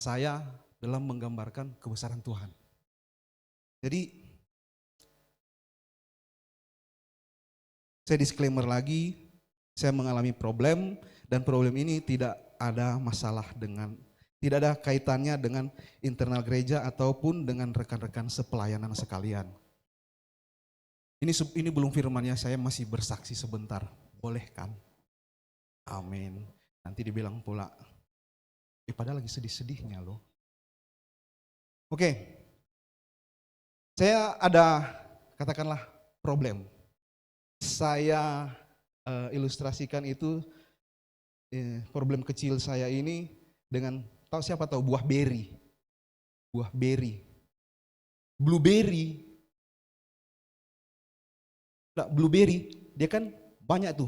saya dalam menggambarkan kebesaran Tuhan. Jadi saya disclaimer lagi, saya mengalami problem dan problem ini tidak ada masalah tidak ada kaitannya dengan internal gereja ataupun dengan rekan-rekan sepelayanan sekalian. Ini belum firmannya, saya masih bersaksi sebentar, boleh kan? Amin. Nanti dibilang pula, padahal lagi sedih-sedihnya loh. Oke, saya ada katakanlah problem. Saya ilustrasikan itu problem kecil saya ini dengan siapa tahu buah beri, blueberry. Nah, blueberry dia kan banyak tuh.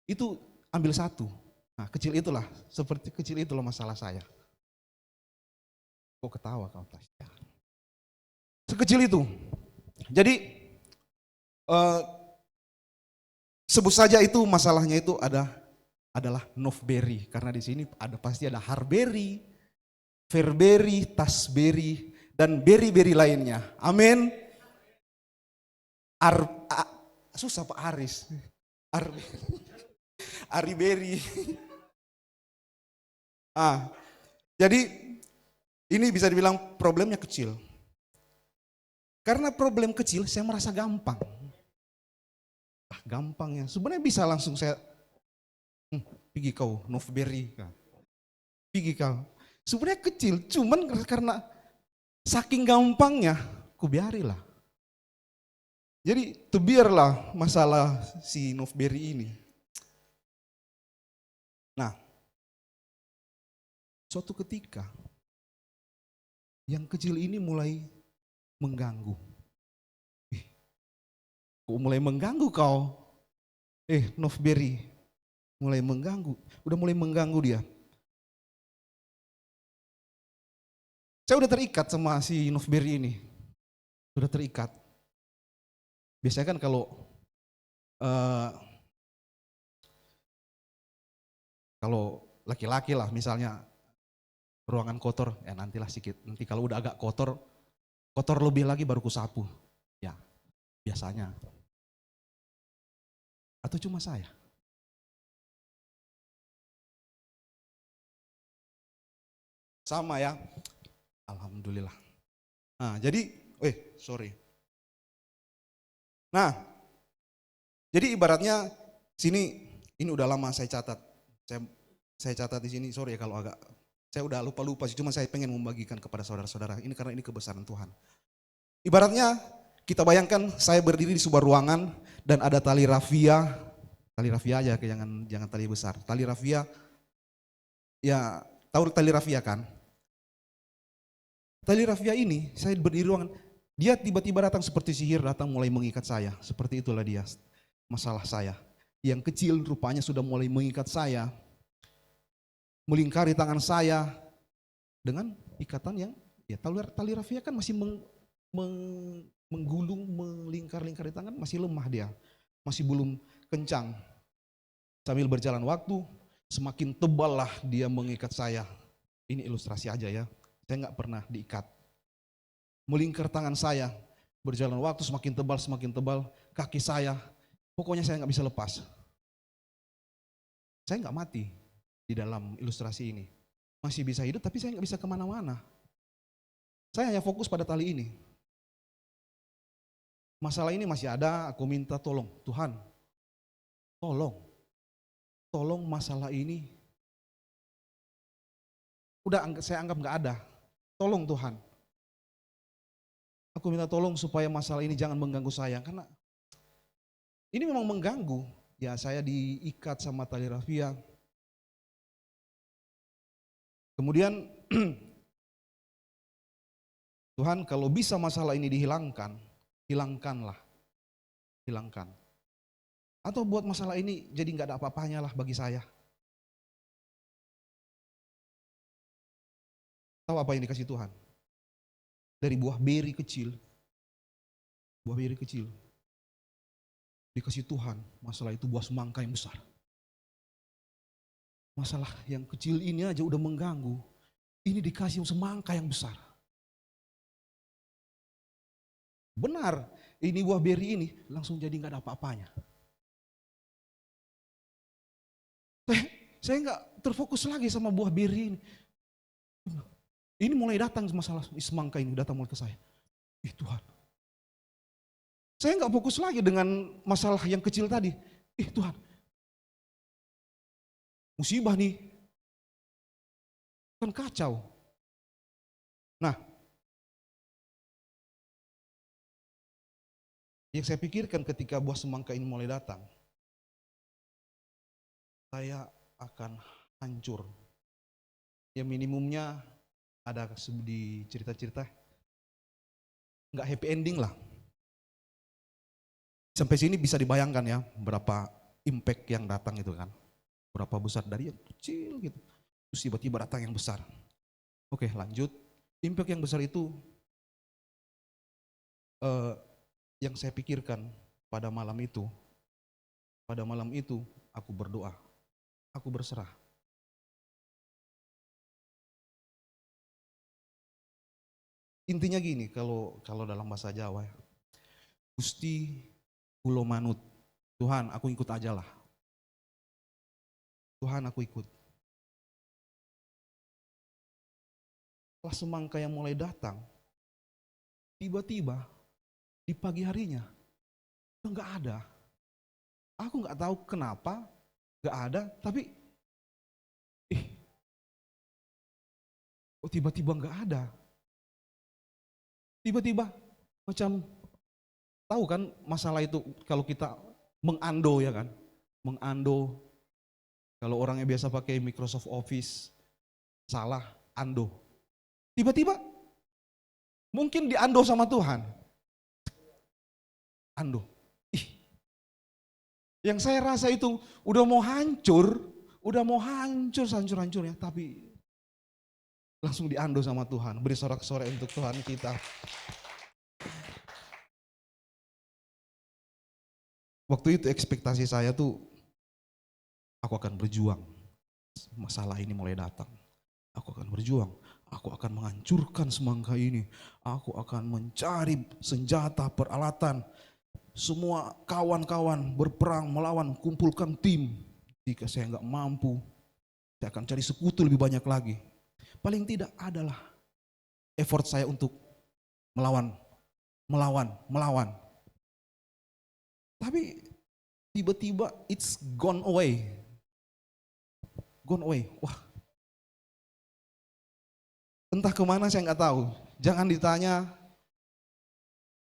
Itu ambil satu. Nah, kecil itulah masalah saya. Kok ketawa kau pasti. Sekecil itu. Jadi sebut saja itu masalahnya itu adalah Novberry, karena di sini pasti ada Harberry, Fairberry, Tasberry, dan berry-berry lainnya. Amin. Susah Pak Aris. Ariberi. Jadi ini bisa dibilang problemnya kecil. Karena problem kecil saya merasa gampang. Gampangnya. Sebenarnya bisa langsung saya pergi kau Novberry. Pergi kau. Sebenarnya kecil, cuman karena saking gampangnya, ku biarilah. Jadi biarlah masalah si Novberry ini. Nah, suatu ketika yang kecil ini mulai mengganggu. Kok mulai mengganggu kau? Novberry mulai mengganggu. Udah mulai mengganggu dia. Saya udah terikat sama si Novberry ini. Sudah terikat. Biasanya kan kalau laki-laki lah misalnya ruangan kotor, ya nantilah sedikit. Nanti kalau udah agak kotor lebih lagi baru kusapu. Ya, biasanya. Atau cuma saya? Sama ya. Alhamdulillah. Nah, jadi, sorry. Nah, jadi ibaratnya sini, ini udah lama saya catat. Saya catat di sini, sorry ya kalau agak, saya udah lupa sih, cuma saya pengen membagikan kepada saudara-saudara. Ini karena ini kebesaran Tuhan. Ibaratnya kita bayangkan saya berdiri di sebuah ruangan dan ada tali rafia aja, jangan tali besar. Tali rafia, ya tahu tali rafia kan? Tali rafia ini, saya berdiri di ruangan, dia tiba-tiba datang seperti sihir, datang mulai mengikat saya. Seperti itulah dia, masalah saya. Yang kecil rupanya sudah mulai mengikat saya, melingkari tangan saya dengan ikatan yang, ya tali rafia kan masih menggulung, melingkar-lingkar di tangan, masih lemah dia, masih belum kencang. Sambil berjalan waktu, semakin tebal lah dia mengikat saya. Ini ilustrasi aja ya, saya nggak pernah diikat. Melingkar tangan saya, berjalan waktu semakin tebal, kaki saya, pokoknya saya nggak bisa lepas. Saya nggak mati di dalam ilustrasi ini, masih bisa hidup tapi saya nggak bisa kemana-mana. Saya hanya fokus pada tali ini. Masalah ini masih ada, aku minta tolong, Tuhan, tolong masalah ini. Udah saya anggap nggak ada, tolong Tuhan. Aku minta tolong supaya masalah ini jangan mengganggu saya, karena ini memang mengganggu. Ya saya diikat sama tali rafia. Kemudian Tuhan kalau bisa masalah ini dihilangkan, hilangkanlah. Hilangkan. Atau buat masalah ini jadi nggak ada apa-apanya lah bagi saya. Tahu apa yang dikasih Tuhan? Dari buah beri kecil. Dikasih Tuhan, masalah itu buah semangka yang besar. Masalah yang kecil ini aja udah mengganggu. Ini dikasih semangka yang besar. Benar, ini buah beri ini langsung jadi nggak ada apa-apanya. Saya nggak terfokus lagi sama buah beri ini. Ini mulai datang masalah semangka ini, datang mulai ke saya. Tuhan. Saya nggak fokus lagi dengan masalah yang kecil tadi. Tuhan. Musibah nih. Kan kacau. Nah, yang saya pikirkan ketika buah semangka ini mulai datang, saya akan hancur. Ya minimumnya ada di cerita-cerita nggak happy ending lah. Sampai sini bisa dibayangkan ya berapa impact yang datang itu kan. Berapa besar dari yang kecil gitu. Terus tiba-tiba datang yang besar. Oke, lanjut. Impact yang besar itu yang saya pikirkan pada malam itu. Pada malam itu aku berdoa. Aku berserah. Intinya gini, kalau dalam bahasa Jawa ya. Gusti kulo manut. Tuhan, aku ikut aja lah. Tuhan, aku ikut. Setelah semangka yang mulai datang, tiba-tiba di pagi harinya nggak ada. Aku nggak tahu kenapa nggak ada, tapi tiba-tiba nggak ada. Tiba-tiba macam tahu kan masalah itu kalau kita mengando ya kan, mengando. Kalau orangnya biasa pakai Microsoft Office, salah, ando. Tiba-tiba mungkin diando sama Tuhan. Ando. Yang saya rasa itu udah mau hancur hancur-hancurnya, tapi langsung diando sama Tuhan. Beri sorak-sorai untuk Tuhan kita. Waktu itu ekspektasi saya tuh, aku akan berjuang. Masalah ini mulai datang. Aku akan berjuang. Aku akan menghancurkan semangka ini. Aku akan mencari senjata, peralatan. Semua kawan-kawan berperang melawan, kumpulkan tim. Jika saya nggak mampu, saya akan cari sekutu lebih banyak lagi. Paling tidak adalah effort saya untuk melawan. Tapi tiba-tiba it's gone away. Gone away. Wah. Entah kemana saya nggak tahu. Jangan ditanya,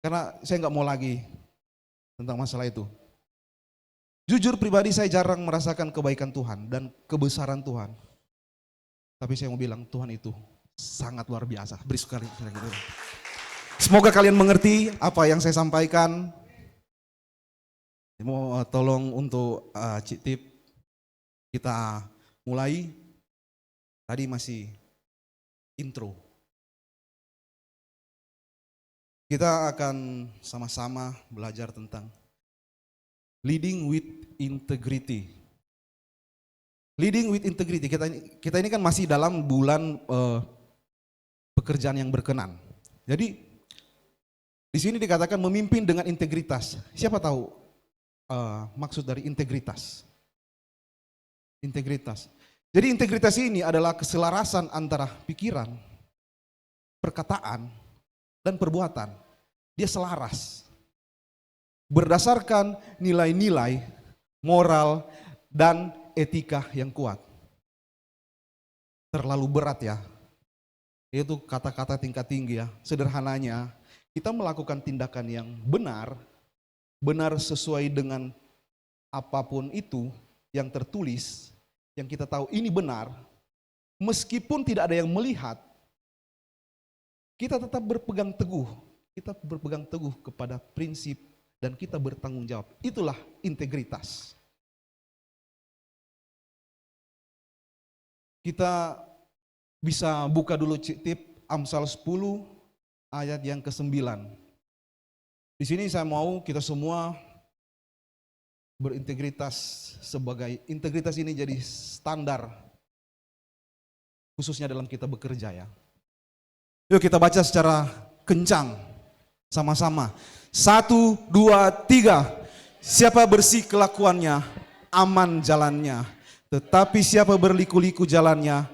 karena saya nggak mau lagi tentang masalah itu. Jujur pribadi saya jarang merasakan kebaikan Tuhan dan kebesaran Tuhan. Tapi saya mau bilang Tuhan itu sangat luar biasa. Beri sekali. Semoga kalian mengerti apa yang saya sampaikan. Mau tolong untuk Cik Tip kita mulai. Tadi masih intro. Kita akan sama-sama belajar tentang leading with integrity. Leading with integrity. Kita ini kan masih dalam bulan pekerjaan yang berkenan. Jadi di sini dikatakan memimpin dengan integritas. Siapa tahu maksud dari integritas? Integritas. Jadi integritas ini adalah keselarasan antara pikiran, perkataan, dan perbuatan. Dia selaras. Berdasarkan nilai-nilai, moral, dan etika yang kuat. Terlalu berat ya. Itu kata-kata tingkat tinggi ya. Sederhananya, kita melakukan tindakan yang benar sesuai dengan apapun itu yang tertulis, yang kita tahu ini benar, meskipun tidak ada yang melihat, kita tetap berpegang teguh. Kita berpegang teguh kepada prinsip dan kita bertanggung jawab. Itulah integritas. Kita bisa buka dulu Tip Amsal 10 ayat yang ke-9. Di sini saya mau kita semua berintegritas sebagai integritas ini jadi standar khususnya dalam kita bekerja ya. Yuk kita baca secara kencang sama-sama. 1, 2, 3. Siapa bersih kelakuannya, aman jalannya. Tetapi siapa berliku-liku jalannya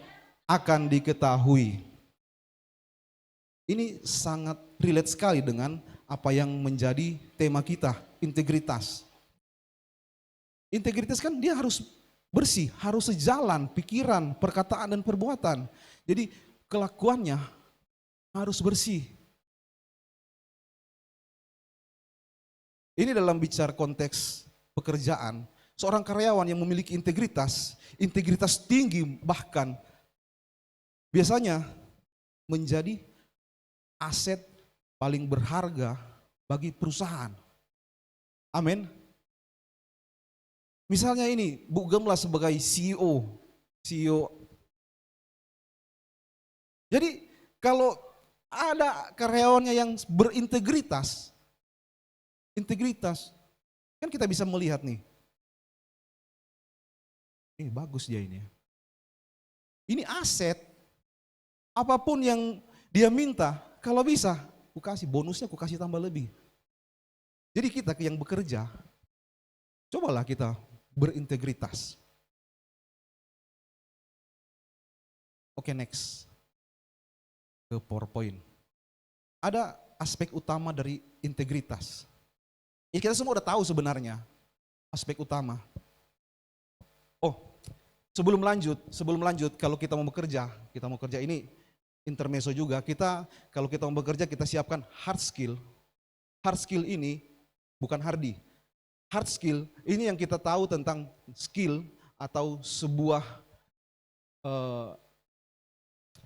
akan diketahui. Ini sangat relate sekali dengan apa yang menjadi tema kita, integritas. Integritas kan dia harus bersih, harus sejalan pikiran, perkataan dan perbuatan. Jadi kelakuannya harus bersih. Ini dalam bicara konteks pekerjaan, seorang karyawan yang memiliki integritas, integritas tinggi bahkan biasanya menjadi aset paling berharga bagi perusahaan. Amin. Misalnya ini, Bu Gemla sebagai CEO. Jadi kalau ada karyawannya yang berintegritas, kan kita bisa melihat nih. Ini bagus dia ini. Ini aset. Apapun yang dia minta, kalau bisa, aku kasih bonusnya, aku kasih tambah lebih. Jadi kita yang bekerja, cobalah kita berintegritas. Oke, next. Ke PowerPoint. Ada aspek utama dari integritas. Ya, kita semua udah tahu sebenarnya aspek utama. Oh, sebelum lanjut, kalau kita mau bekerja ini intermezzo juga. Kalau kita mau bekerja, kita siapkan hard skill. Hard skill ini bukan hardy. Hard skill ini yang kita tahu tentang skill atau sebuah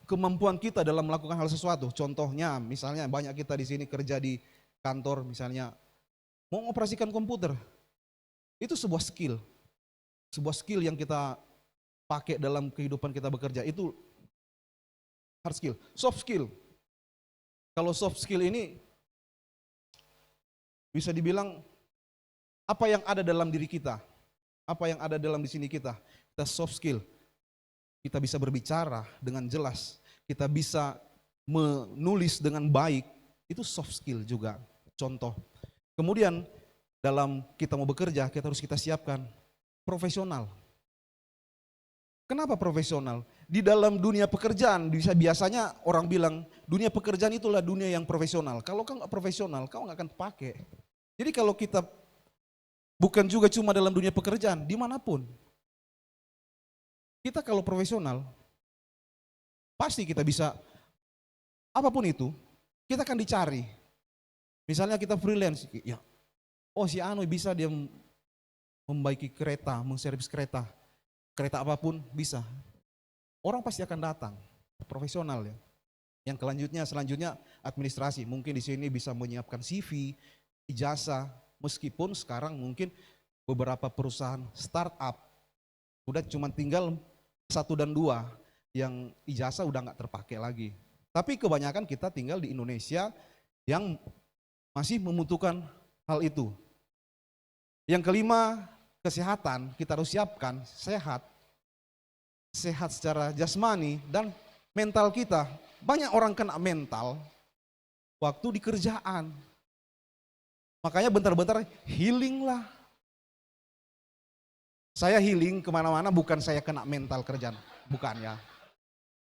kemampuan kita dalam melakukan hal sesuatu. Contohnya, misalnya banyak kita di sini kerja di kantor, misalnya mau mengoperasikan komputer. Itu sebuah skill. Sebuah skill yang kita pakai dalam kehidupan kita bekerja. Itu hard skill. Soft skill. Kalau soft skill ini bisa dibilang apa yang ada dalam diri kita. Apa yang ada dalam di sini kita. Kita soft skill. Kita bisa berbicara dengan jelas. Kita bisa menulis dengan baik. Itu soft skill juga. Contoh. Kemudian dalam kita mau bekerja, kita siapkan profesional. Kenapa profesional? Di dalam dunia pekerjaan biasanya orang bilang dunia pekerjaan itulah dunia yang profesional. Kalau kau nggak profesional, kau nggak akan pakai. Jadi kalau kita bukan juga cuma dalam dunia pekerjaan, dimanapun. Kita kalau profesional, pasti kita bisa, apapun itu, kita akan dicari. Misalnya kita freelance, ya, oh si Anu bisa dia membaiki kereta, menservis kereta apapun bisa. Orang pasti akan datang, profesional ya. Yang selanjutnya administrasi, mungkin di sini bisa menyiapkan CV, ijazah, meskipun sekarang mungkin beberapa perusahaan startup udah cuma tinggal 1 dan 2 yang ijazah udah nggak terpakai lagi. Tapi kebanyakan kita tinggal di Indonesia yang masih membutuhkan hal itu. Yang kelima, kesehatan, kita harus siapkan sehat secara jasmani dan mental kita. Banyak orang kena mental waktu di kerjaan. Makanya bentar-bentar healing lah. Saya healing kemana-mana bukan saya kena mental kerjaan, bukan ya.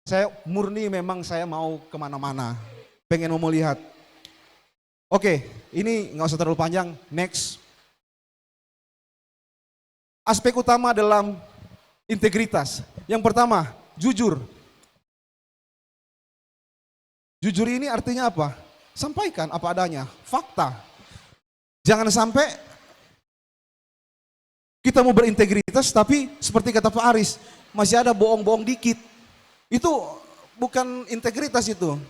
Saya murni memang saya mau kemana-mana, pengen mau melihat. Oke, ini nggak usah terlalu panjang, next. Aspek utama dalam integritas. Yang pertama, jujur. Jujur ini artinya apa? Sampaikan apa adanya, fakta. Jangan sampai kita mau berintegritas tapi seperti kata Pak Aris, masih ada bohong-bohong dikit. Itu bukan integritas itu.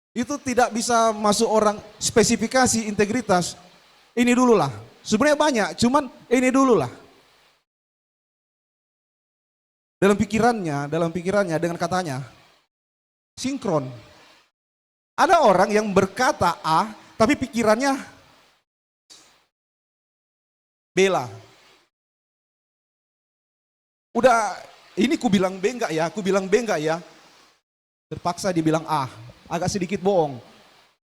Itu tidak bisa masuk orang spesifikasi integritas. Ini dulu lah. Sebenarnya banyak, cuman ini dulu lah. Dalam pikirannya dengan katanya sinkron. Ada orang yang berkata A, tapi pikirannya bela. Udah, ini ku bilang B enggak ya, ku bilang B enggak ya. Terpaksa dibilang A, agak sedikit bohong.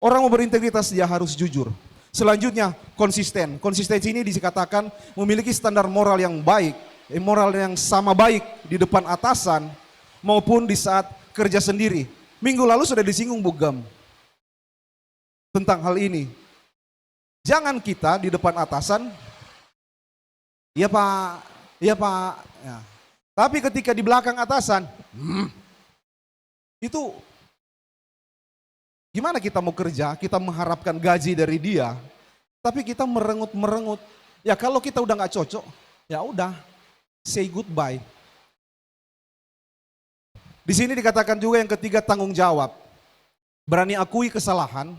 Orang mau berintegritas dia harus jujur. Selanjutnya konsisten. Konsistensi ini dikatakan memiliki standar moral yang baik, moral yang sama baik di depan atasan maupun di saat kerja sendiri. Minggu lalu sudah disinggung Bugam tentang hal ini. Jangan kita di depan atasan, iya Pak, iya Pak. Ya. Tapi ketika di belakang atasan, itu gimana kita mau kerja, kita mengharapkan gaji dari dia, tapi kita merengut-merengut. Ya kalau kita udah gak cocok, ya udah, say goodbye. Di sini dikatakan juga yang ketiga tanggung jawab. Berani akui kesalahan,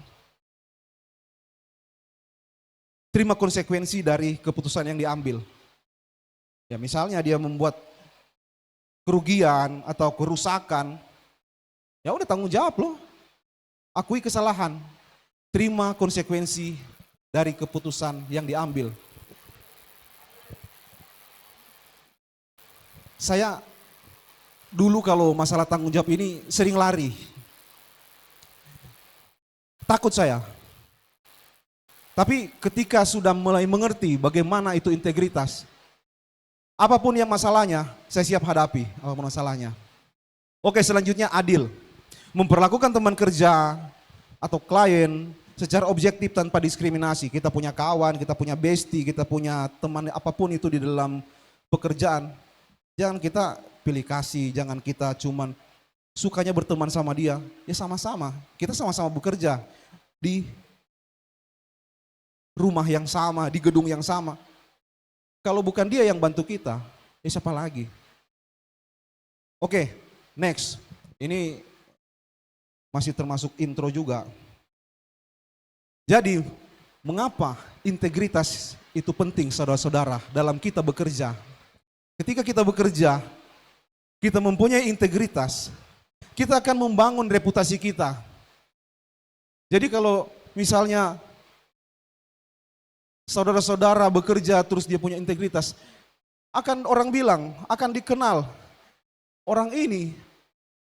terima konsekuensi dari keputusan yang diambil. Ya misalnya dia membuat kerugian atau kerusakan, ya udah tanggung jawab loh. Akui kesalahan, terima konsekuensi dari keputusan yang diambil. Saya dulu kalau masalah tanggung jawab ini sering lari. Takut saya. Tapi ketika sudah mulai mengerti bagaimana itu integritas, apapun yang masalahnya, saya siap hadapi apapun masalahnya. Oke, selanjutnya adil. Memperlakukan teman kerja atau klien secara objektif tanpa diskriminasi. Kita punya kawan, kita punya bestie, kita punya teman apapun itu di dalam pekerjaan. Jangan kita pilih kasih, jangan kita cuman sukanya berteman sama dia. Ya sama-sama, kita sama-sama bekerja di rumah yang sama, di gedung yang sama. Kalau bukan dia yang bantu kita, ya siapa lagi? Oke, next. Ini masih termasuk intro juga. Jadi, mengapa integritas itu penting saudara-saudara dalam kita bekerja? Ketika kita bekerja, kita mempunyai integritas, kita akan membangun reputasi kita. Jadi kalau misalnya saudara-saudara bekerja terus dia punya integritas, akan orang bilang, akan dikenal, orang ini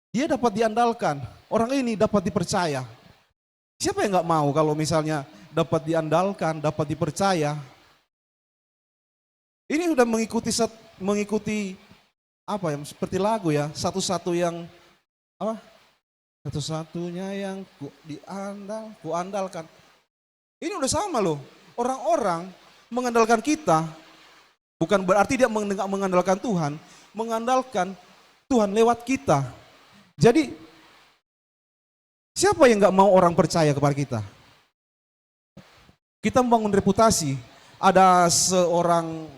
dia dapat diandalkan, orang ini dapat dipercaya. Siapa yang gak mau kalau misalnya dapat diandalkan, dapat dipercaya? Ini udah mengikuti apa ya, seperti lagu ya, satu-satu yang apa? Satu-satunya yang kuandalkan. Ini udah sama loh. Orang-orang mengandalkan kita, bukan berarti dia mengandalkan Tuhan, mengandalkan Tuhan lewat kita. Jadi siapa yang gak mau orang percaya kepada kita? Kita membangun reputasi. Ada seorang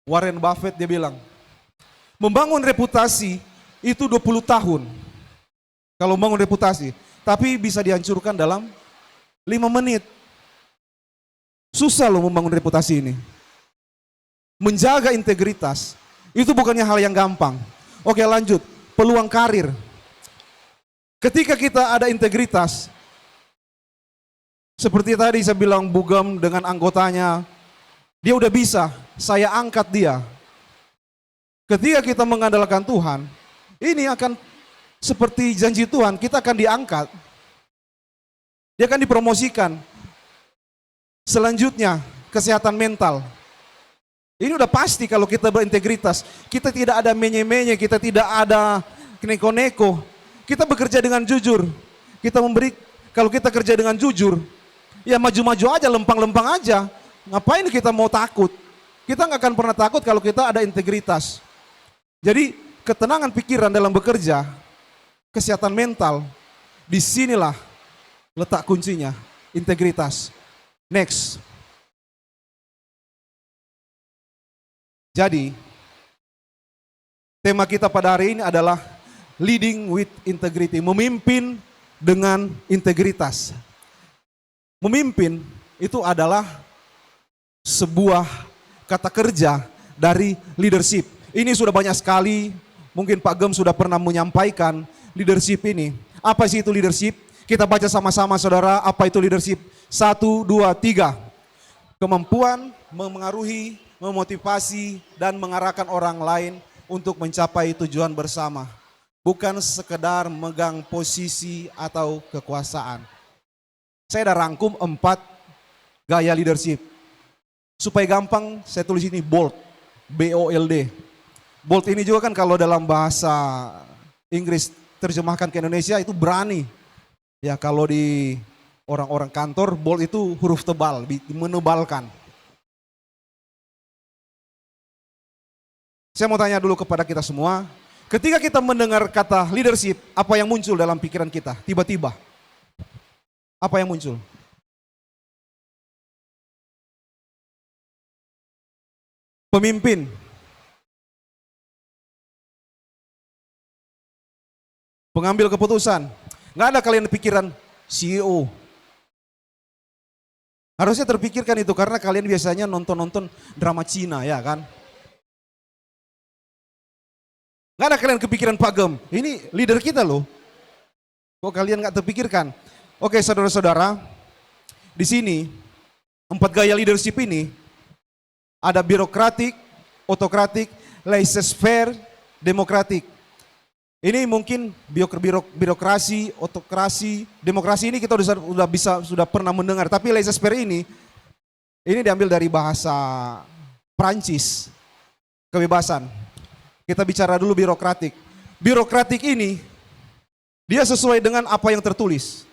Warren Buffett dia bilang, membangun reputasi itu 20 tahun. Kalau membangun reputasi, tapi bisa dihancurkan dalam 5 menit. Susah loh membangun reputasi ini. Menjaga integritas itu bukannya hal yang gampang. Oke, lanjut, peluang karir. Ketika kita ada integritas, seperti tadi saya bilang Bugam dengan anggotanya, dia udah bisa, saya angkat dia. Ketika kita mengandalkan Tuhan, ini akan seperti janji Tuhan, kita akan diangkat. Dia akan dipromosikan. Selanjutnya, kesehatan mental. Ini udah pasti kalau kita berintegritas. Kita tidak ada menye-menye, kita tidak ada neko-neko. Kita bekerja dengan jujur. Kalau kita kerja dengan jujur, ya maju-maju aja, lempang-lempang aja. Ngapain kita mau takut? Kita nggak akan pernah takut kalau kita ada integritas. Jadi ketenangan pikiran dalam bekerja, kesehatan mental, disinilah letak kuncinya, integritas. Next. Jadi, tema kita pada hari ini adalah leading with integrity, memimpin dengan integritas. Memimpin itu adalah sebuah kata kerja dari leadership. Ini sudah banyak sekali, mungkin Pak Gem sudah pernah menyampaikan leadership ini. Apa sih itu leadership? Kita baca sama-sama saudara, apa itu leadership? 1, 2, 3. Kemampuan memengaruhi, memotivasi, dan mengarahkan orang lain untuk mencapai tujuan bersama. Bukan sekedar megang posisi atau kekuasaan. Saya ada rangkum 4 gaya leadership. Supaya gampang saya tulis ini bold, B-O-L-D. Bold ini juga kan kalau dalam bahasa Inggris terjemahkan ke Indonesia itu berani. Ya kalau di orang-orang kantor bold itu huruf tebal, menebalkan. Saya mau tanya dulu kepada kita semua, ketika kita mendengar kata leadership, apa yang muncul dalam pikiran kita? Tiba-tiba. Apa yang muncul? Pemimpin. Pengambil keputusan. Nggak ada kalian pikiran CEO. Harusnya terpikirkan itu karena kalian biasanya nonton-nonton drama Cina ya kan. Nggak ada kalian kepikiran Pak Gem, ini leader kita loh. Kok kalian nggak terpikirkan? Oke saudara-saudara, di sini 4 gaya leadership ini ada birokratik, otokratik, laissez-faire, demokratik. Ini mungkin birokrasi, otokrasi, demokrasi ini kita sudah pernah mendengar. Tapi laissez-faire ini diambil dari bahasa Prancis, kebebasan. Kita bicara dulu birokratik. Birokratik ini dia sesuai dengan apa yang tertulis.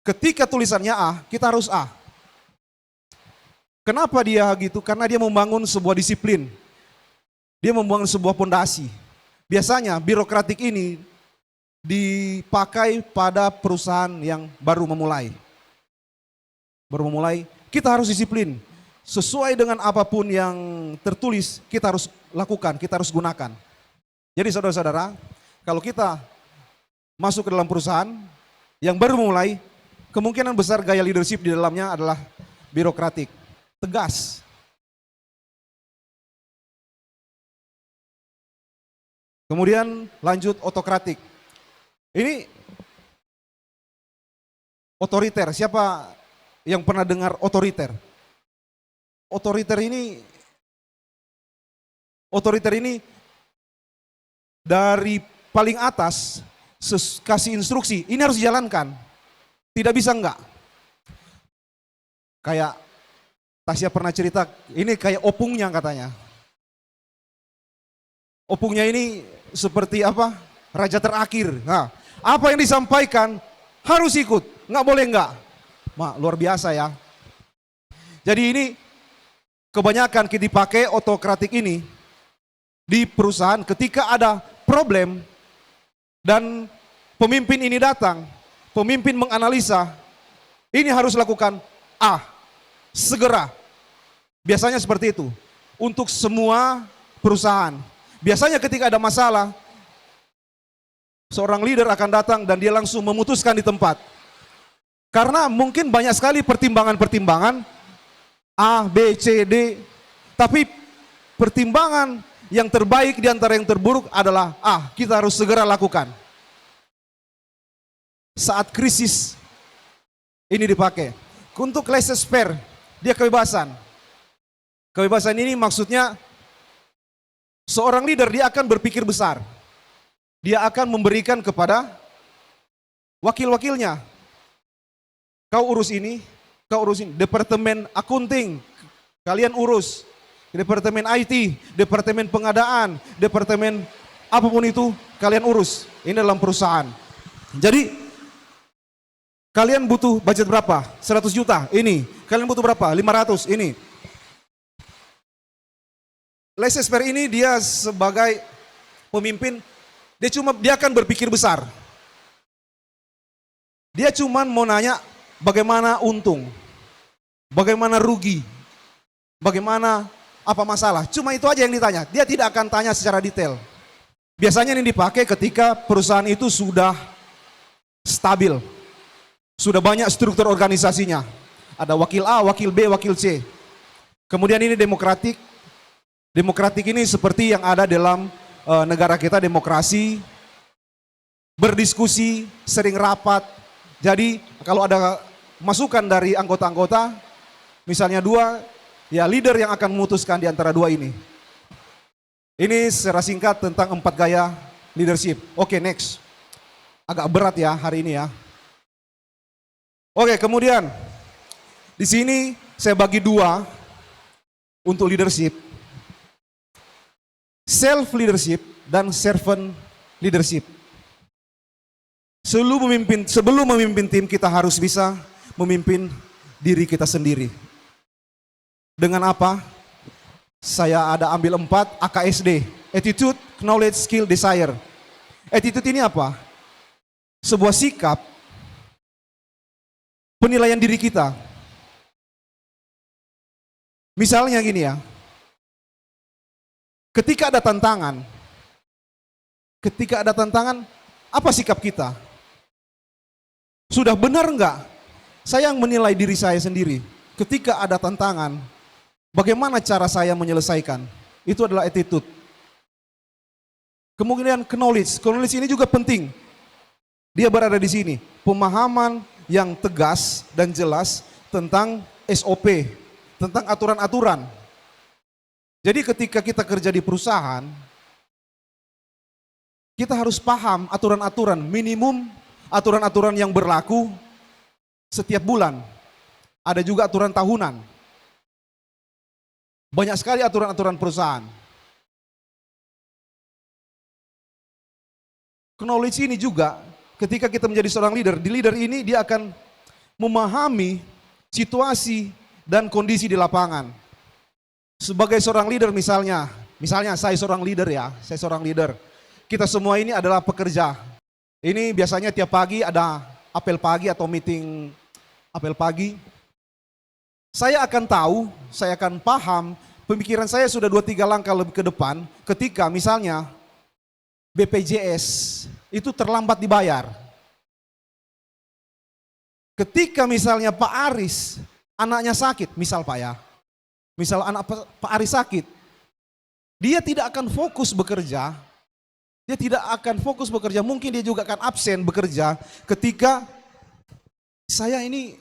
Ketika tulisannya A, kita harus A. Kenapa dia gitu? Karena dia membangun sebuah disiplin. Dia membangun sebuah pondasi. Biasanya birokratik ini dipakai pada perusahaan yang baru memulai. Baru memulai, kita harus disiplin. Sesuai dengan apapun yang tertulis, kita harus lakukan, kita harus gunakan. Jadi saudara-saudara, kalau kita masuk ke dalam perusahaan yang baru mulai, kemungkinan besar gaya leadership di dalamnya adalah birokratik, tegas. Kemudian lanjut otokratik. Ini otoriter, siapa yang pernah dengar otoriter? Otoriter ini dari paling atas kasih instruksi, ini harus dijalankan. Tidak bisa enggak. Kayak Tasya pernah cerita, ini kayak opungnya katanya. Opungnya ini seperti apa? Raja terakhir. Nah, apa yang disampaikan harus ikut, enggak boleh enggak. Luar biasa ya. Jadi ini kebanyakan dipakai otokratik ini di perusahaan ketika ada problem dan pemimpin ini datang, pemimpin menganalisa, ini harus lakukan A, segera. Biasanya seperti itu untuk semua perusahaan. Biasanya ketika ada masalah, seorang leader akan datang dan dia langsung memutuskan di tempat. Karena mungkin banyak sekali pertimbangan-pertimbangan A, B, C, D. Tapi pertimbangan yang terbaik di antara yang terburuk adalah A, kita harus segera lakukan. Saat krisis ini dipakai. Untuk laissez-faire, dia kebebasan. Kebebasan ini maksudnya seorang leader dia akan berpikir besar. Dia akan memberikan kepada wakil-wakilnya. Kau urus ini, kau urusin. Departemen akunting, kalian urus. Departemen IT, departemen pengadaan, departemen apapun itu, kalian urus. Ini dalam perusahaan. Jadi, kalian butuh budget berapa? 100 juta, ini. Kalian butuh berapa? 500, ini. Laissez-faire ini dia sebagai pemimpin, dia akan berpikir besar. Dia cuma mau nanya bagaimana untung, bagaimana rugi, bagaimana apa masalah. Cuma itu aja yang ditanya. Dia tidak akan tanya secara detail. Biasanya ini dipakai ketika perusahaan itu sudah stabil. Sudah banyak struktur organisasinya. Ada wakil A, wakil B, wakil C. Kemudian ini demokratik. Demokratik ini seperti yang ada dalam negara kita, demokrasi, berdiskusi, sering rapat. Jadi kalau ada masukan dari anggota-anggota, misalnya 2, Ya, leader yang akan memutuskan di antara dua ini. Ini secara singkat tentang 4 gaya leadership. Oke, next. Agak berat ya hari ini ya. Oke, kemudian di sini saya bagi dua untuk leadership. Self leadership dan servant leadership. Sebelum memimpin tim, kita harus bisa memimpin diri kita sendiri. Dengan apa? Saya ada ambil 4 AKSD. Attitude, Knowledge, Skill, Desire. Attitude ini apa? Sebuah sikap penilaian diri kita. Misalnya gini ya. Ketika ada tantangan, apa sikap kita? Sudah benar enggak? Saya yang menilai diri saya sendiri. Ketika ada tantangan, bagaimana cara saya menyelesaikan? Itu adalah attitude. Kemudian knowledge. Knowledge ini juga penting. Dia berada di sini. Pemahaman yang tegas dan jelas tentang SOP, tentang aturan-aturan. Jadi ketika kita kerja di perusahaan, kita harus paham aturan-aturan minimum, aturan-aturan yang berlaku setiap bulan. Ada juga aturan tahunan. Banyak sekali aturan-aturan perusahaan. Knowledge ini juga ketika kita menjadi seorang leader, di leader ini dia akan memahami situasi dan kondisi di lapangan. Sebagai seorang leader misalnya saya seorang leader ya, saya seorang leader. Kita semua ini adalah pekerja. Ini biasanya tiap pagi ada apel pagi atau meeting apel pagi. Saya akan tahu, saya akan paham, pemikiran saya sudah 2-3 langkah lebih ke depan ketika misalnya BPJS itu terlambat dibayar. Ketika misalnya Pak Aris anaknya sakit, misal Pak ya, misal anak Pak Aris sakit, dia tidak akan fokus bekerja, mungkin dia juga akan absen bekerja ketika saya ini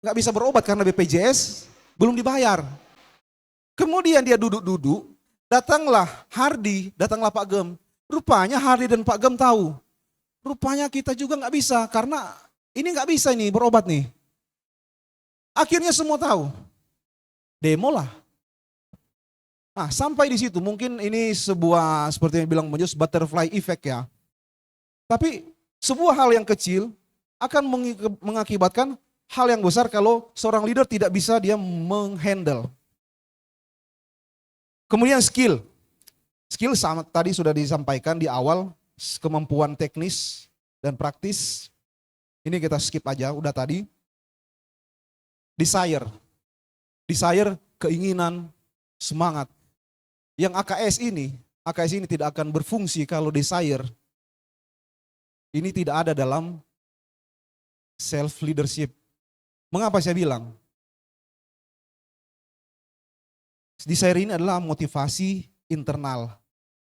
nggak bisa berobat karena BPJS belum dibayar. Kemudian dia duduk-duduk, datanglah Hardy, datanglah Pak Gem. Rupanya Hardy dan Pak Gem tahu, rupanya kita juga nggak bisa karena ini nggak bisa nih berobat nih. Akhirnya semua tahu, demo lah. Nah, sampai di situ mungkin ini sebuah seperti yang bilang Mojus butterfly effect ya. Tapi sebuah hal yang kecil akan mengakibatkan hal yang besar kalau seorang leader tidak bisa dia menghandle. Kemudian skill. Skill sama tadi sudah disampaikan di awal, kemampuan teknis dan praktis. Ini kita skip aja, udah tadi. Desire. Desire, keinginan, semangat. Yang AKS ini tidak akan berfungsi kalau desire ini tidak ada dalam self leadership. Mengapa saya bilang? Desire ini adalah motivasi internal.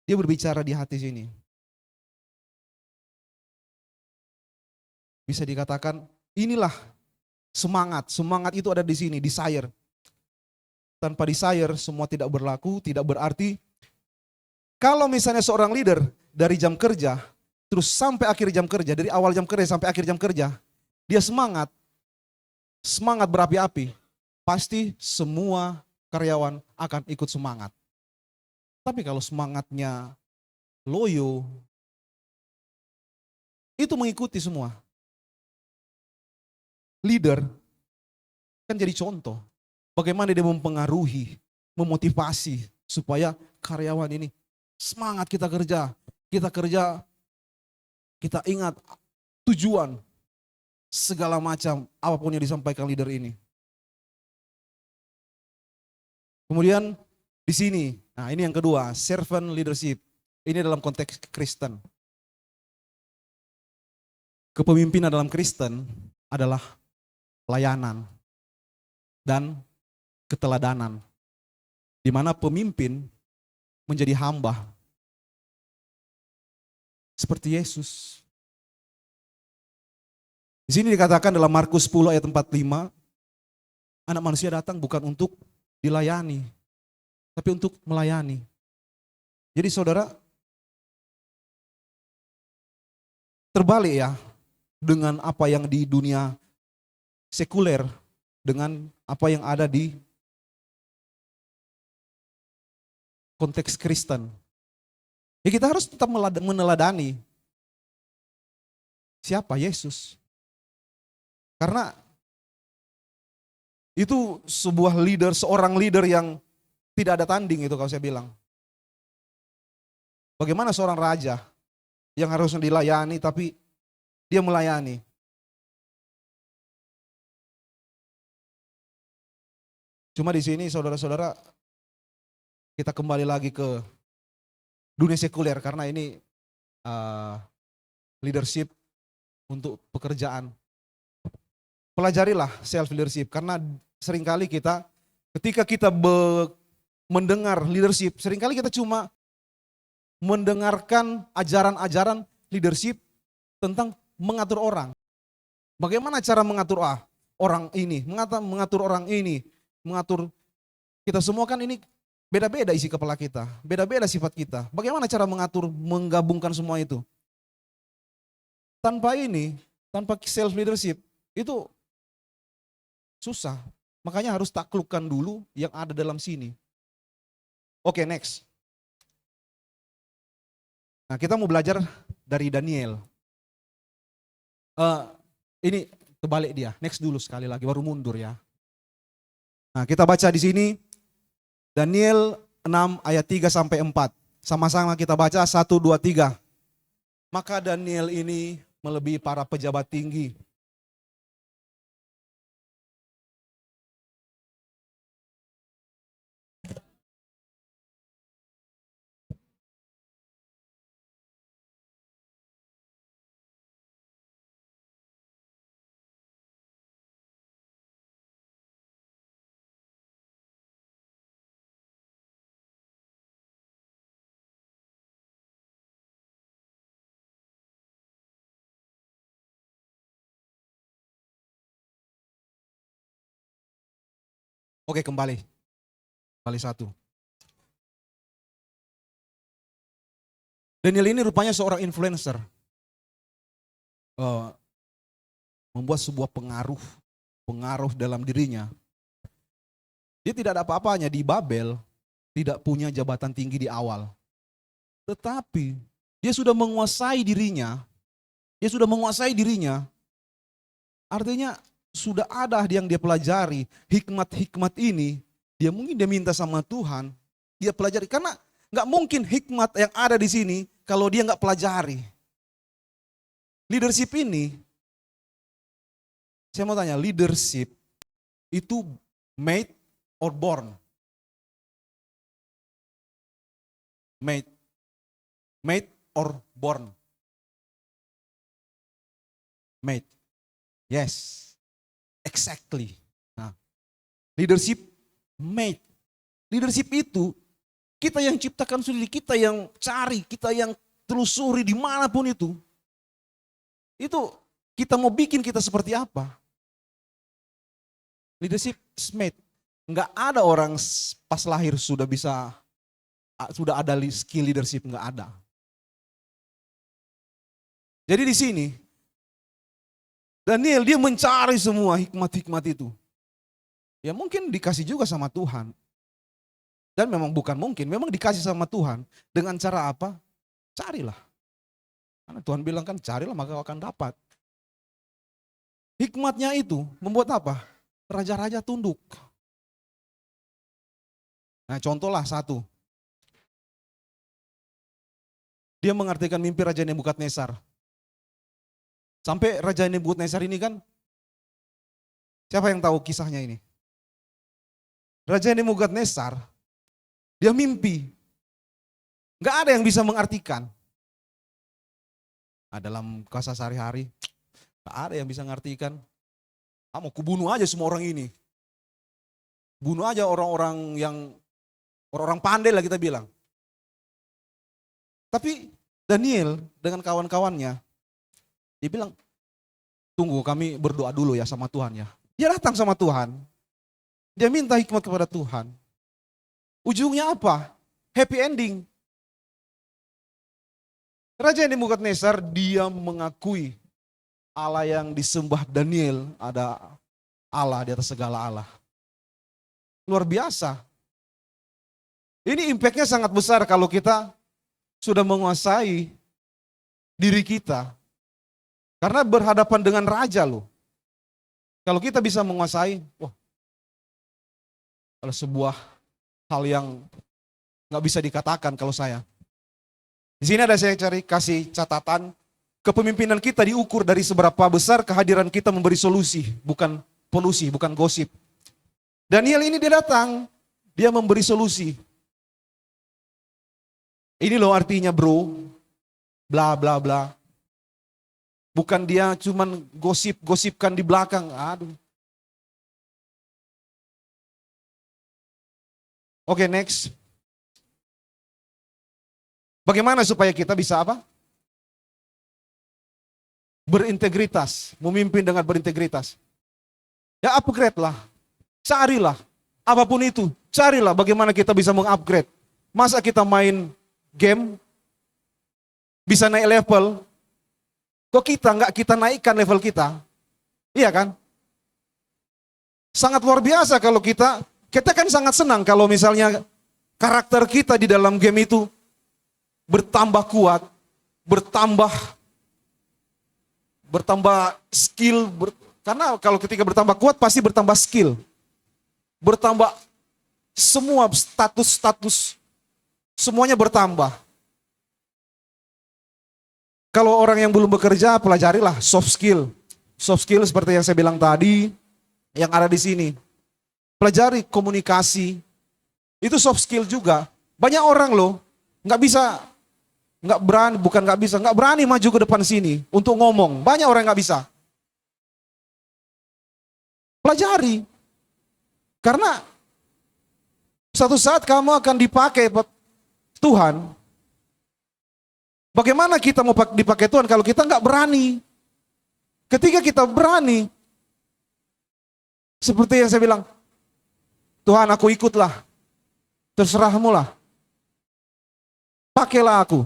Dia berbicara di hati sini. Bisa dikatakan inilah semangat. Semangat itu ada di sini, desire. Tanpa desire semua tidak berlaku, tidak berarti. Kalau misalnya seorang leader dari jam kerja, terus sampai akhir jam kerja, dari awal jam kerja sampai akhir jam kerja, dia semangat berapi-api, pasti semua karyawan akan ikut semangat. Tapi kalau semangatnya loyo, itu mengikuti semua. Leader kan jadi contoh. Bagaimana dia mempengaruhi, memotivasi supaya karyawan ini semangat kita kerja, kita ingat tujuan segala macam apapun yang disampaikan leader ini. Kemudian di sini, nah ini yang kedua, servant leadership. Ini dalam konteks Kristen. Kepemimpinan dalam Kristen adalah pelayanan dan keteladanan, di mana pemimpin menjadi hamba seperti Yesus. Di sini dikatakan dalam Markus 10 ayat 45, anak manusia datang bukan untuk dilayani, tapi untuk melayani. Jadi saudara, terbalik ya dengan apa yang di dunia sekuler, dengan apa yang ada di konteks Kristen. Ya kita harus tetap meneladani siapa Yesus. Karena itu sebuah leader, seorang leader yang tidak ada tanding itu kalau saya bilang. Bagaimana seorang raja yang harusnya dilayani tapi dia melayani. Cuma di sini saudara-saudara, kita kembali lagi ke dunia sekuler karena ini leadership untuk pekerjaan. Pelajarilah self leadership karena seringkali kita ketika kita mendengar leadership, seringkali kita cuma mendengarkan ajaran-ajaran leadership tentang mengatur orang. Bagaimana cara mengatur orang ini, mengatur orang ini, mengatur kita semua kan ini beda-beda isi kepala kita, beda-beda sifat kita. Bagaimana cara mengatur, menggabungkan semua itu? Tanpa ini, tanpa self leadership, itu susah. Makanya harus taklukkan dulu yang ada dalam sini. Oke, next. Nah, kita mau belajar dari Daniel. Ini terbalik dia, next dulu sekali lagi, baru mundur ya. Nah, kita baca di sini Daniel 6 ayat 3 sampai 4. Sama-sama kita baca 1, 2, 3. Maka Daniel ini melebihi para pejabat tinggi. Oke, kembali. Kembali 1. Daniel ini rupanya seorang influencer. Membuat sebuah pengaruh dalam dirinya. Dia tidak ada apa-apanya di Babel, tidak punya jabatan tinggi di awal. Tetapi dia sudah menguasai dirinya, artinya sudah ada yang dia pelajari, hikmat-hikmat ini, dia minta sama Tuhan, dia pelajari. Karena nggak mungkin hikmat yang ada di sini kalau dia nggak pelajari. Leadership ini, saya mau tanya, leadership itu made or born? Made or born? Made. Yes. Exactly. Nah, leadership made. Leadership itu kita yang ciptakan sendiri, kita yang cari, kita yang telusuri dimanapun itu. Itu kita mau bikin kita seperti apa. Leadership is made. Enggak ada orang pas lahir sudah ada skill leadership, enggak ada. Jadi di sini Daniel dia mencari semua hikmat-hikmat itu. Ya mungkin dikasih juga sama Tuhan. Dan memang bukan mungkin, memang dikasih sama Tuhan. Dengan cara apa? Carilah. Karena Tuhan bilang kan carilah maka akan dapat. Hikmatnya itu membuat apa? Raja-raja tunduk. Nah contohlah 1. Dia mengartikan mimpi Raja Nebukadnezar. Sampai Raja Nebukadnezar ini kan, siapa yang tahu kisahnya ini? Raja Nebukadnezar, dia mimpi. Nggak ada yang bisa mengartikan. Nah, dalam kuasa sehari-hari, nggak ada yang bisa mengartikan. Mau kubunuh aja semua orang ini. Bunuh aja orang-orang pandai lah kita bilang. Tapi Daniel dengan kawan-kawannya, dia bilang, tunggu kami berdoa dulu ya sama Tuhan ya. Dia datang sama Tuhan. Dia minta hikmat kepada Tuhan. Ujungnya apa? Happy ending. Raja Nebukadnezar dia mengakui Allah yang disembah Daniel ada Allah di atas segala Allah. Luar biasa. Ini impactnya sangat besar kalau kita sudah menguasai diri kita. Karena berhadapan dengan raja loh. Kalau kita bisa menguasai, wah, kalau sebuah hal yang nggak bisa dikatakan kalau saya. Di sini ada saya kasih catatan, kepemimpinan kita diukur dari seberapa besar kehadiran kita memberi solusi, bukan polusi, bukan gosip. Daniel ini dia datang, dia memberi solusi. Ini loh artinya bro, bla bla bla. Bukan dia cuman gosip-gosipkan di belakang, aduh. Oke, next. Bagaimana supaya kita bisa apa? Berintegritas, memimpin dengan berintegritas. Ya upgrade lah, carilah, apapun itu, carilah bagaimana kita bisa mengupgrade. Masa kita main game, bisa naik level, kok kita naikkan level kita? Iya kan? Sangat luar biasa kalau kita kan sangat senang kalau misalnya karakter kita di dalam game itu bertambah kuat, bertambah skill, karena kalau ketika bertambah kuat pasti bertambah skill, bertambah semua status, semuanya bertambah. Kalau orang yang belum bekerja, pelajarilah soft skill seperti yang saya bilang tadi, yang ada di sini. Pelajari komunikasi, itu soft skill juga. Banyak orang loh, nggak berani maju ke depan sini untuk ngomong. Banyak orang nggak bisa. Pelajari. Karena suatu saat kamu akan dipakai Tuhan. Bagaimana kita mau dipakai Tuhan kalau kita nggak berani? Ketika kita berani, seperti yang saya bilang, Tuhan aku ikutlah, terserahmu lah. Pakailah aku.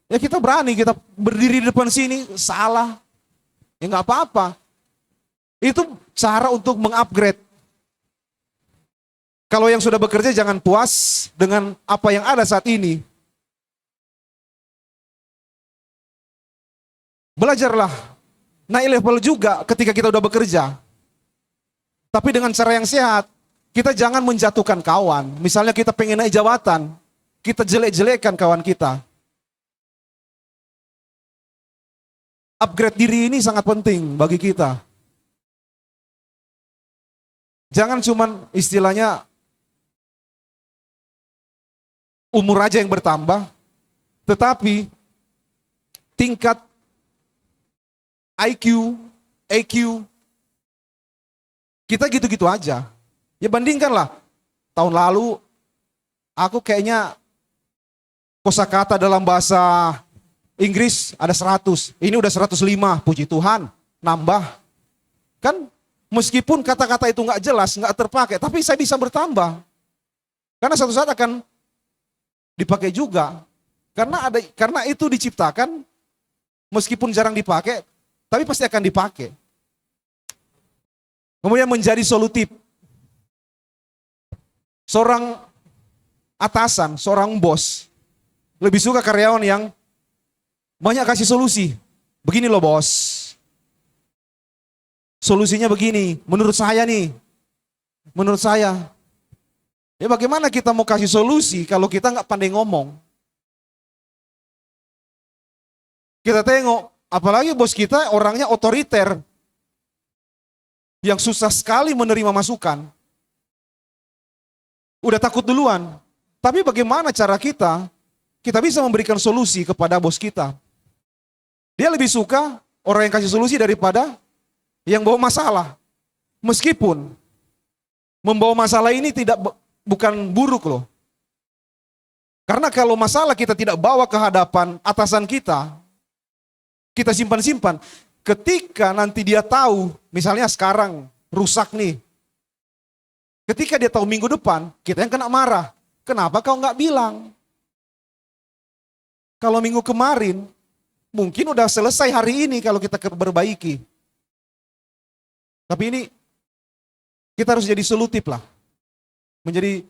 Ya kita berani, kita berdiri di depan sini, salah. Ya nggak apa-apa. Itu cara untuk mengupgrade. Kalau yang sudah bekerja jangan puas dengan apa yang ada saat ini. Belajarlah, naik level juga ketika kita udah bekerja. Tapi dengan cara yang sehat, kita jangan menjatuhkan kawan. Misalnya kita pengen naik jabatan, kita jelek-jelekkan kawan kita. Upgrade diri ini sangat penting bagi kita. Jangan cuman istilahnya umur aja yang bertambah, tetapi tingkat IQ, EQ, kita gitu-gitu aja. Ya bandingkanlah, tahun lalu aku kayaknya kosakata dalam bahasa Inggris ada 100, ini udah 105, puji Tuhan, nambah. Kan meskipun kata-kata itu nggak jelas, nggak terpakai, tapi saya bisa bertambah. Karena suatu saat akan dipakai juga. Karena itu diciptakan, meskipun jarang dipakai, tapi pasti akan dipakai. Kemudian menjadi solutif. Seorang atasan, seorang bos, lebih suka karyawan yang banyak kasih solusi. Begini loh bos, solusinya begini, menurut saya nih, menurut saya. Ya bagaimana kita mau kasih solusi kalau kita nggak pandai ngomong? Kita tengok, apalagi bos kita orangnya otoriter, yang susah sekali menerima masukan. Udah takut duluan. Tapi bagaimana cara kita bisa memberikan solusi kepada bos kita? Dia lebih suka orang yang kasih solusi daripada yang bawa masalah. Meskipun membawa masalah ini bukan buruk loh. Karena kalau masalah kita tidak bawa ke hadapan atasan kita simpan-simpan. Ketika nanti dia tahu, misalnya sekarang rusak nih, Ketika dia tahu minggu depan, kita yang kena marah. Kenapa kau nggak bilang? Kalau minggu kemarin, mungkin udah selesai hari ini kalau kita berbaiki. Tapi ini kita harus jadi solutif lah. Menjadi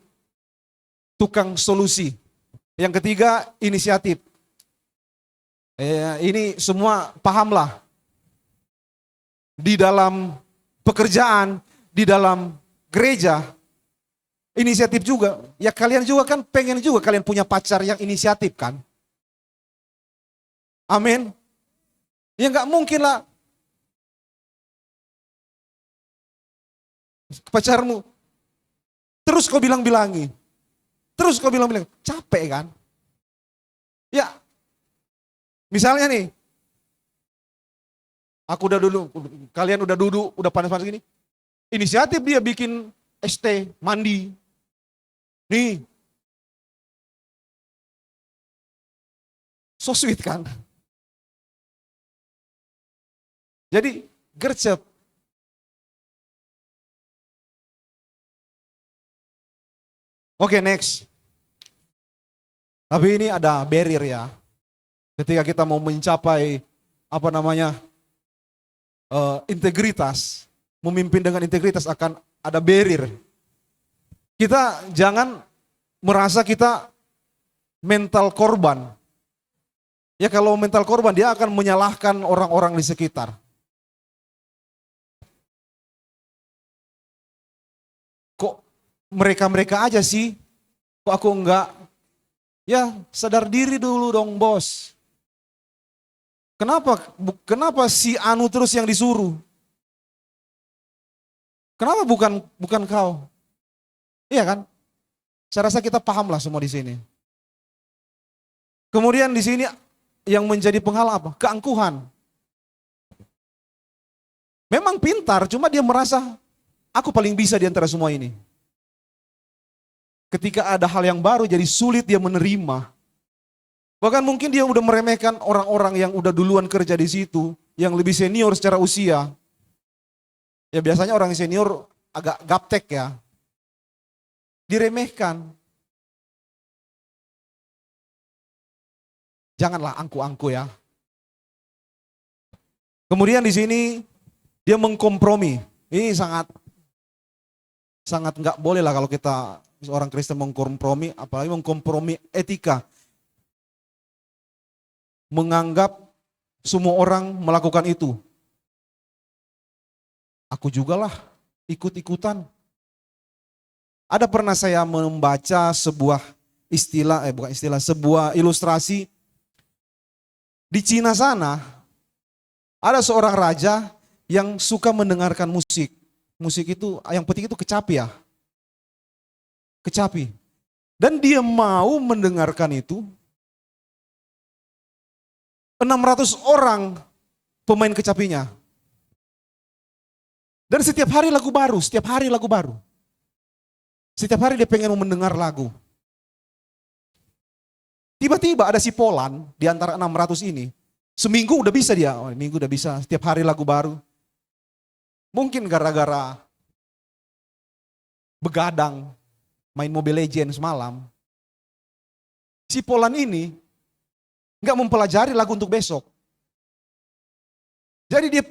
tukang solusi. Yang ketiga, inisiatif. Ini semua pahamlah. Di dalam pekerjaan, di dalam gereja, inisiatif juga. Ya kalian juga kan pengen juga kalian punya pacar yang inisiatif kan. Amin. Ya nggak mungkin lah. Pacarmu, terus kau bilang-bilangi. Terus kau bilang-bilang, capek kan? Ya, misalnya nih, aku udah dulu, kalian udah duduk, udah panas-panas gini. Inisiatif dia bikin es teh, mandi. Nih. So sweet kan? Jadi gercep. Oke, next. Tapi ini ada barrier ya. Ketika kita mau mencapai integritas, memimpin dengan integritas akan ada barrier. Kita jangan merasa kita mental korban. Ya kalau mental korban dia akan menyalahkan orang-orang di sekitar. Kok mereka-mereka aja sih? Kok aku enggak? Ya sadar diri dulu dong bos. Kenapa si Anu terus yang disuruh? Kenapa bukan kau? Iya kan? Saya rasa kita paham lah semua di sini. Kemudian di sini yang menjadi penghalang apa? Keangkuhan. Memang pintar, cuma dia merasa aku paling bisa di antara semua ini. Ketika ada hal yang baru jadi sulit dia menerima. Bahkan mungkin dia udah meremehkan orang-orang yang udah duluan kerja di situ, yang lebih senior secara usia. Ya biasanya orang senior agak gaptek ya. Diremehkan. Janganlah angku-angku ya. Kemudian di sini dia mengkompromi. Ini sangat nggak boleh lah kalau kita seorang Kristen mengkompromi, apalagi mengkompromi etika. Menganggap semua orang melakukan itu. Aku juga lah ikut-ikutan. Ada pernah saya membaca sebuah sebuah ilustrasi. Di Cina sana, ada seorang raja yang suka mendengarkan musik. Musik itu, yang penting itu kecapi ya. Kecapi. Dan dia mau mendengarkan itu. 600 orang pemain kecapinya. Dan setiap hari lagu baru, setiap hari lagu baru. Setiap hari dia pengen mendengar lagu. Tiba-tiba ada si Polan di antara 600 ini. Seminggu udah bisa dia, minggu udah bisa, setiap hari lagu baru. Mungkin gara-gara begadang, main Mobile Legends malam. Si Polan ini nggak mempelajari lagu untuk besok. Jadi dia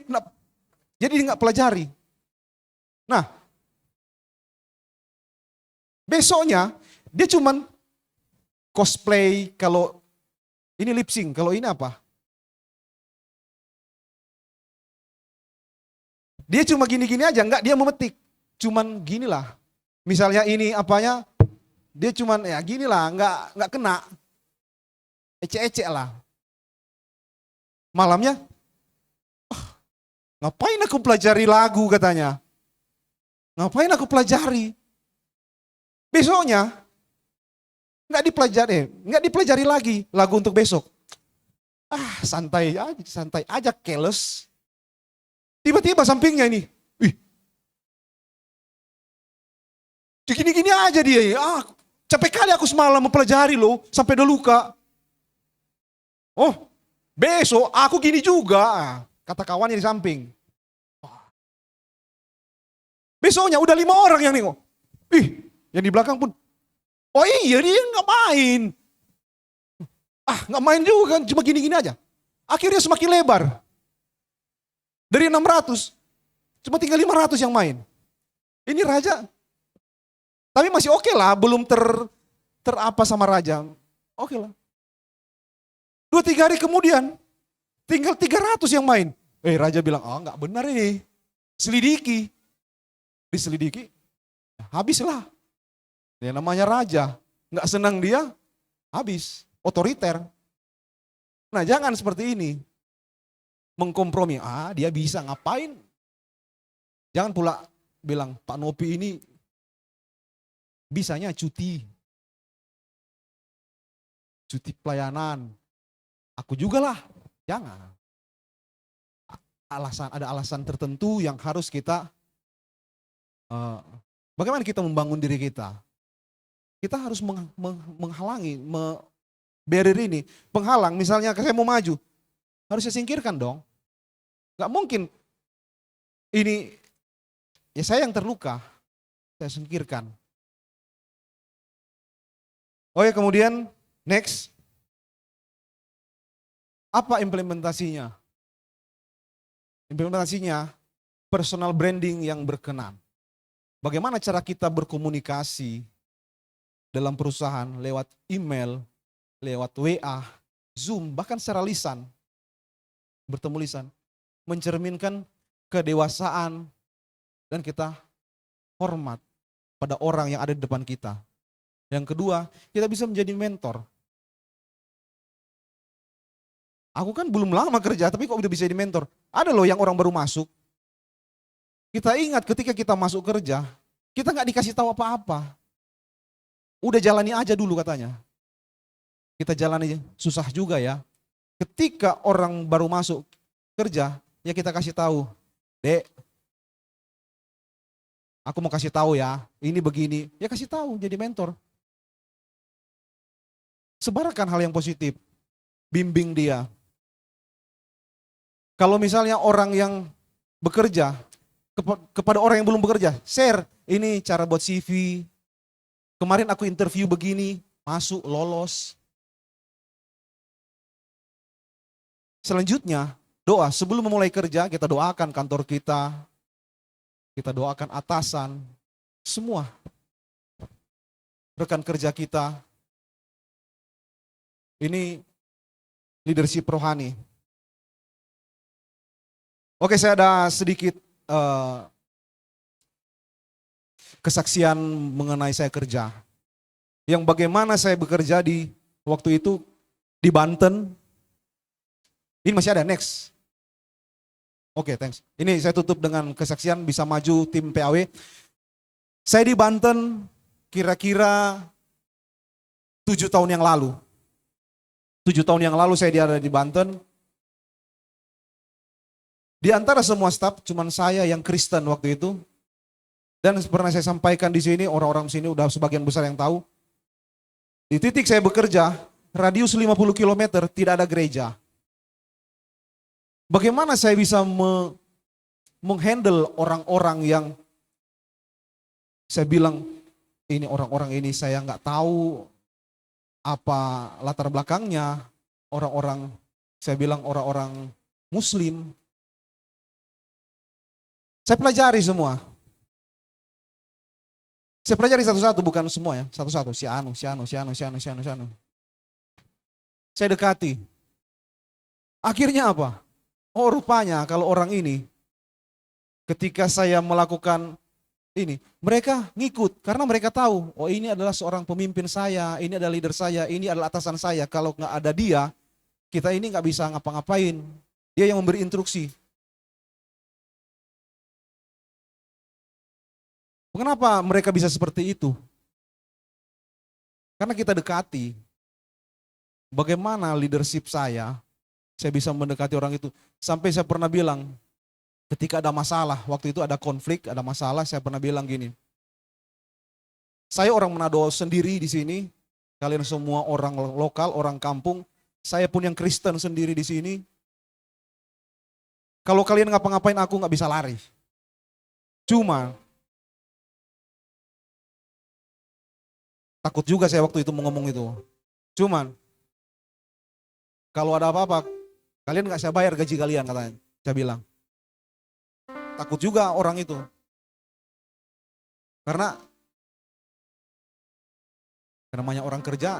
nggak pelajari. Nah, besoknya dia cuman cosplay, kalau ini lip sync, kalau ini apa? Dia cuma gini-gini aja, enggak dia memetik. Cuman ginilah. Misalnya ini apanya, dia cuman ya ginilah, enggak kena. Ecek-ecek lah. Malamnya, ngapain aku pelajari lagu katanya. Ngapain aku pelajari? Besoknya, nggak dipelajari lagi lagu untuk besok. Santai aja, keles. Tiba-tiba sampingnya ini, gini-gini aja dia. Capek kali aku semalam mempelajari loh, sampai udah luka. Oh, besok aku gini juga, kata kawannya di samping. Besoknya udah 5 orang yang nengok. yang di belakang pun, oh iya dia nggak main. Nggak main juga kan, cuma gini-gini aja. Akhirnya semakin lebar. Dari 600, cuma tinggal 500 yang main. Ini raja, tapi masih oke lah, belum terapa sama raja. Oke lah. 2-3 hari kemudian, tinggal 300 yang main. Raja bilang, nggak benar ini. Selidiki. Diselidiki, habislah. Dia namanya raja, nggak senang dia, habis. Otoriter. Nah jangan seperti ini. Mengkompromi, dia bisa ngapain. Jangan pula bilang, Pak Nopi ini bisanya cuti. Cuti pelayanan. Aku juga lah, jangan. Ada alasan tertentu yang harus kita, bagaimana kita membangun diri kita. Kita harus menghalangi, barrier ini, penghalang, misalnya saya mau maju, harus saya singkirkan dong. Gak mungkin ini, ya saya yang terluka, saya singkirkan. Kemudian next, apa implementasinya? Implementasinya personal branding yang berkenan. Bagaimana cara kita berkomunikasi dalam perusahaan lewat email, lewat WA, Zoom, bahkan secara lisan, bertemu lisan, mencerminkan kedewasaan dan kita hormat pada orang yang ada di depan kita. Yang kedua, kita bisa menjadi mentor. Aku kan belum lama kerja, tapi kok udah bisa jadi mentor. Ada loh yang orang baru masuk. Kita ingat ketika kita masuk kerja, kita nggak dikasih tahu apa-apa. Udah jalani aja dulu katanya. Kita jalani, susah juga ya. Ketika orang baru masuk kerja, ya kita kasih tahu, Dek, aku mau kasih tahu ya, ini begini. Ya kasih tahu, jadi mentor. Sebarkan hal yang positif, bimbing dia. Kalau misalnya orang yang bekerja, kepada orang yang belum bekerja, share, ini cara buat CV, kemarin aku interview begini, masuk, lolos. Selanjutnya, doa, sebelum memulai kerja, kita doakan kantor kita doakan atasan, semua rekan kerja kita. Ini leadership rohani. Oke, saya ada sedikit kesaksian mengenai saya kerja. Yang bagaimana saya bekerja di waktu itu di Banten. Ini masih ada, next. Oke, thanks. Ini saya tutup dengan kesaksian bisa maju tim PAW. Saya di Banten kira-kira 7 tahun yang lalu. 7 tahun yang lalu saya ada di Banten. Di antara semua staf, cuman saya yang Kristen waktu itu. Dan pernah saya sampaikan di sini, orang-orang sini udah sebagian besar yang tahu. Di titik saya bekerja, radius 50 km tidak ada gereja. Bagaimana saya bisa menghandle orang-orang yang saya bilang, ini orang-orang ini saya nggak tahu apa latar belakangnya, orang-orang, saya bilang orang-orang Muslim. Saya pelajari semua. Saya pelajari satu-satu, bukan semua ya, satu-satu. Si anu. Saya dekati. Akhirnya apa? Oh rupanya kalau orang ini, ketika saya melakukan ini, mereka ngikut. Karena mereka tahu, oh ini adalah seorang pemimpin saya, ini adalah leader saya, ini adalah atasan saya. Kalau nggak ada dia, kita ini nggak bisa ngapa-ngapain. Dia yang memberi instruksi. Kenapa mereka bisa seperti itu? Karena kita dekati. Bagaimana leadership saya bisa mendekati orang itu. Sampai saya pernah bilang, ketika ada masalah, waktu itu ada konflik, ada masalah, saya pernah bilang gini. Saya orang Manado sendiri di sini, kalian semua orang lokal, orang kampung, saya pun yang Kristen sendiri di sini. Kalau kalian ngapa-ngapain aku nggak bisa lari. Cuma Takut juga saya waktu itu mau ngomong itu. Cuman kalau ada apa-apa, kalian nggak saya bayar gaji kalian katanya. Saya bilang. Takut juga orang itu. Karena namanya orang kerja,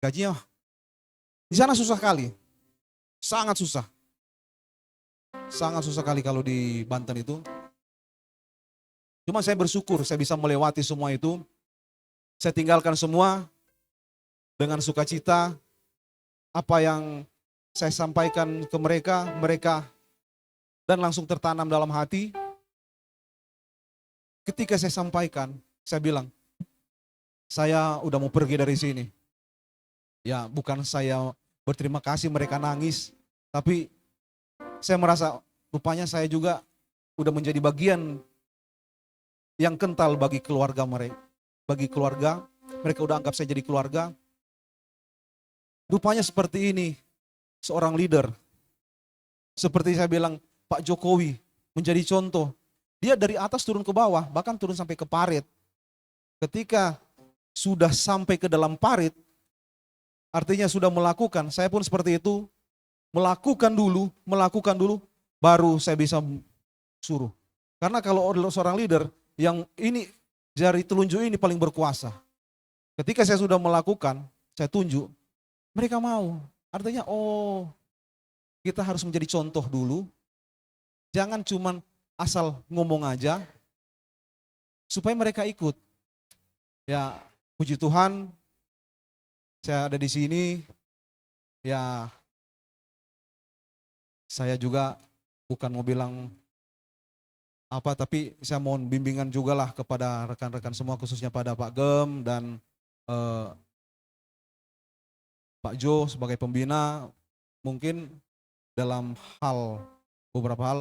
gajinya di sana susah kali. Sangat susah. Sangat susah kali kalau di Banten itu. Cuma saya bersyukur saya bisa melewati semua itu. Saya tinggalkan semua dengan sukacita. Apa yang saya sampaikan ke mereka, mereka dan langsung tertanam dalam hati. Ketika saya sampaikan, saya bilang, saya udah mau pergi dari sini. Ya bukan saya berterima kasih mereka nangis, tapi saya merasa rupanya saya juga udah menjadi bagian yang kental bagi keluarga mereka. Bagi keluarga, mereka udah anggap saya jadi keluarga. Rupanya seperti ini, seorang leader. Seperti saya bilang, Pak Jokowi menjadi contoh. Dia dari atas turun ke bawah, bahkan turun sampai ke parit. Ketika sudah sampai ke dalam parit, artinya sudah melakukan, saya pun seperti itu, melakukan dulu, baru saya bisa suruh. Karena kalau seorang leader, yang ini jari telunjuk ini paling berkuasa. Ketika saya sudah melakukan, saya tunjuk, mereka mau. Artinya, oh kita harus menjadi contoh dulu, jangan cuman asal ngomong aja, supaya mereka ikut. Ya puji Tuhan, saya ada di sini, ya saya juga bukan mau bilang apa, tapi saya mohon bimbingan juga lah kepada rekan-rekan semua, khususnya pada Pak Gem dan eh, Pak Jo sebagai pembina. Mungkin dalam beberapa hal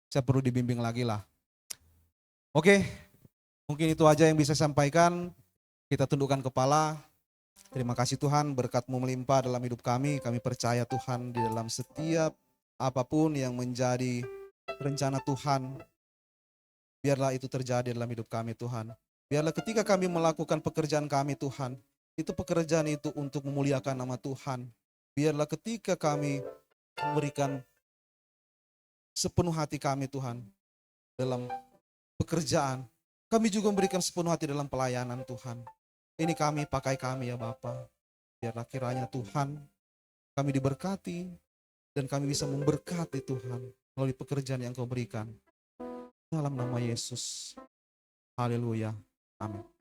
saya perlu dibimbing lagi lah. Oke, mungkin itu aja yang bisa saya sampaikan. Kita tundukkan kepala. Terima kasih Tuhan, berkat-Mu melimpah dalam hidup kami. Kami percaya Tuhan di dalam setiap apapun yang menjadi rencana Tuhan, biarlah itu terjadi dalam hidup kami Tuhan. Biarlah ketika kami melakukan pekerjaan kami Tuhan, itu pekerjaan itu untuk memuliakan nama Tuhan. Biarlah ketika kami memberikan sepenuh hati kami Tuhan dalam pekerjaan, kami juga memberikan sepenuh hati dalam pelayanan Tuhan. Ini kami, pakai kami ya Bapa. Biarlah kiranya Tuhan kami diberkati dan kami bisa memberkati Tuhan melalui pekerjaan yang Kau berikan. Dalam nama Yesus. Haleluya. Amin.